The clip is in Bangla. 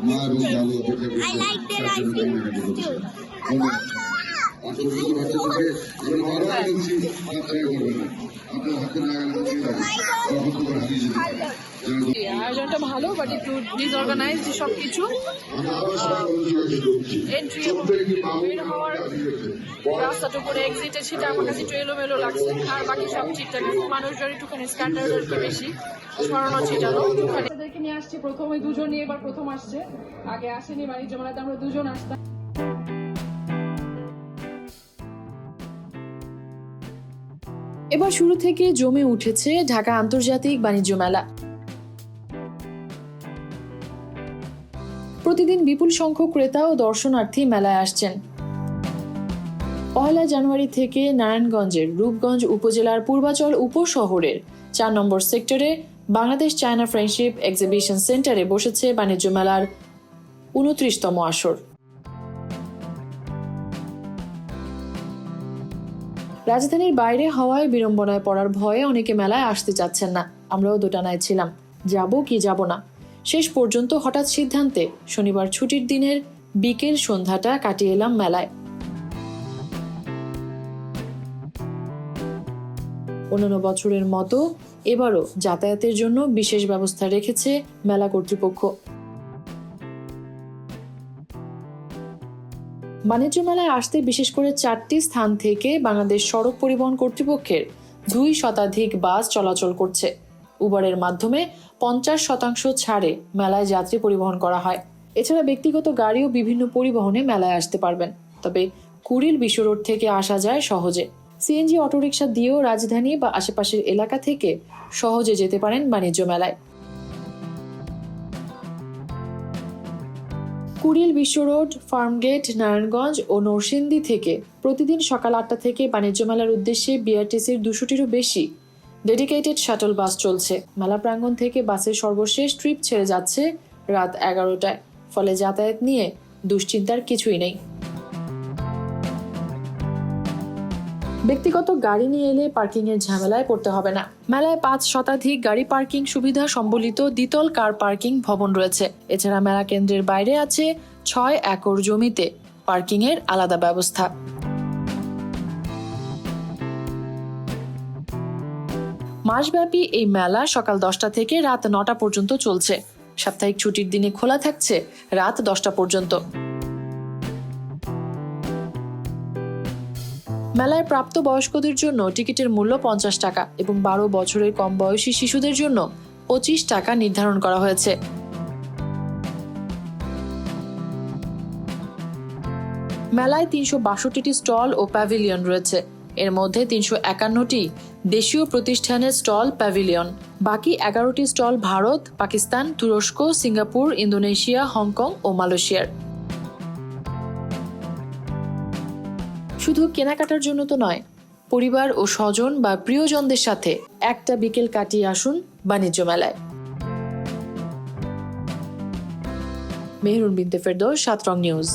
মা এবং বাবু অপেক্ষা করছে। আয়োজনটা ভালো, বাট একটু ডিসঅর্গানাইজড সবকিছু। এন্ট্রি এবং বের হওয়ার রাস্তাটুকু এক্সিটে সেটা আমার কাছে একটু এলোমেলো লাগছে, আর বাকি সব ঠিকঠাক। মানুষজন একটুখানি স্ট্যান্ডার্ড একটু বেশি সরানো ছিটানো। তাদেরকে নিয়ে আসছি প্রথমে দুজনই, এবার প্রথম আসছে, আগে আসেনি বাণিজ্য মেলাতে, আমরা দুজন আসতাম। এবার শুরু থেকে জমে উঠেছে ঢাকা আন্তর্জাতিক বাণিজ্য মেলা। প্রতিদিন বিপুল সংখ্যক ক্রেতা ও দর্শনার্থী মেলায় আসছেন। 1 জানুয়ারি থেকে নারায়ণগঞ্জের রূপগঞ্জ উপজেলার পূর্বাচল উপশহরের 4 নম্বর সেক্টরে বাংলাদেশ চায়না ফ্রেন্ডশিপ এক্সিবিশন সেন্টারে বসেছে বাণিজ্য মেলার 29তম আসর। রাজধানীর বাইরে হওয়ায় বিড়ম্বনায় পড়ার ভয়ে অনেকে মেলায় আসতে চাচ্ছেন না। আমরাও দোটানায় ছিলাম, যাব কি যাব না। শেষ পর্যন্ত হঠাৎ সিদ্ধান্তে শনিবার ছুটির দিনের বিকেল সন্ধ্যাটা কাটিয়ে এলাম মেলায়। অন্যান্য বছরের মতো এবারও যাতায়াতের জন্য বিশেষ ব্যবস্থা রেখেছে মেলা কর্তৃপক্ষ। বাণিজ্য মেলায় আসতে বিশেষ করে 4টি স্থান থেকে বাংলাদেশ সড়ক পরিবহন কর্তৃপক্ষের 2 শতাধিক বাস চলাচল করছে। উবারের মাধ্যমে 50% ছাড়ে মেলায় যাত্রী পরিবহন করা হয়। এছাড়া ব্যক্তিগত গাড়িও বিভিন্ন পরিবহনে মেলায় আসতে পারবেন, তবে কুড়িল বিশ্ব রোড থেকে আসা যায় সহজে। সিএনজি অটোরিকশা দিয়েও রাজধানী বা আশেপাশের এলাকা থেকে সহজে যেতে পারেন বাণিজ্য মেলায়। কুড়িল বিশ্ব রোড, ফার্মগেট, নারায়ণগঞ্জ ও নরসিংদী থেকে প্রতিদিন সকাল 8টা থেকে বাণিজ্য মেলার উদ্দেশ্যে বিআরটিসির 200টিরও বেশি ডেডিকেটেড শাটল বাস চলছে। মেলা প্রাঙ্গণ থেকে বাসের সর্বশেষ ট্রিপ ছেড়ে যাচ্ছে রাত 11টায়। ফলে যাতায়াত নিয়ে দুশ্চিন্তার কিছুই নেই। ব্যক্তিগত গাড়ি নিয়ে এলে পার্কিং এর ঝামেলায় পড়তে হবে না। মেলায় 5 শতাধিক গাড়ি পার্কিং সুবিধা সম্বলিত দ্বিতল কার পার্কিং ভবন রয়েছে। এছাড়া মেলা কেন্দ্রের বাইরে আছে 6 একর জমিতে পার্কিং এর আলাদা ব্যবস্থা। মাসব্যাপী এই মেলা সকাল 10টা থেকে রাত 9টা পর্যন্ত চলছে। সাপ্তাহিক ছুটির দিনে খোলা থাকছে রাত 10টা পর্যন্ত। মেলায় প্রাপ্ত বয়স্কদের জন্য টিকিটের মূল্য 50 টাকা এবং 12 বছরের কম বয়সী শিশুদের জন্য 25 টাকা নির্ধারণ করা হয়েছে। মেলায় 362টি স্টল ও প্যাভিলিয়ন রয়েছে। এর মধ্যে 351টি দেশীয় প্রতিষ্ঠানের স্টল প্যাভিলিয়ন, বাকি 11টি স্টল ভারত, পাকিস্তান, তুরস্ক, সিঙ্গাপুর, ইন্দোনেশিয়া, হংকং ও মালয়েশিয়ার। শুধু কেনাকাটার জন্য তো নয়, পরিবার ও স্বজন বা প্রিয়জনদের সাথে একটা বিকেল কাটিয়ে আসুন বাণিজ্য মেলায়। মেহরুন বিনতে ফেরদৌস, 7 রং নিউজ।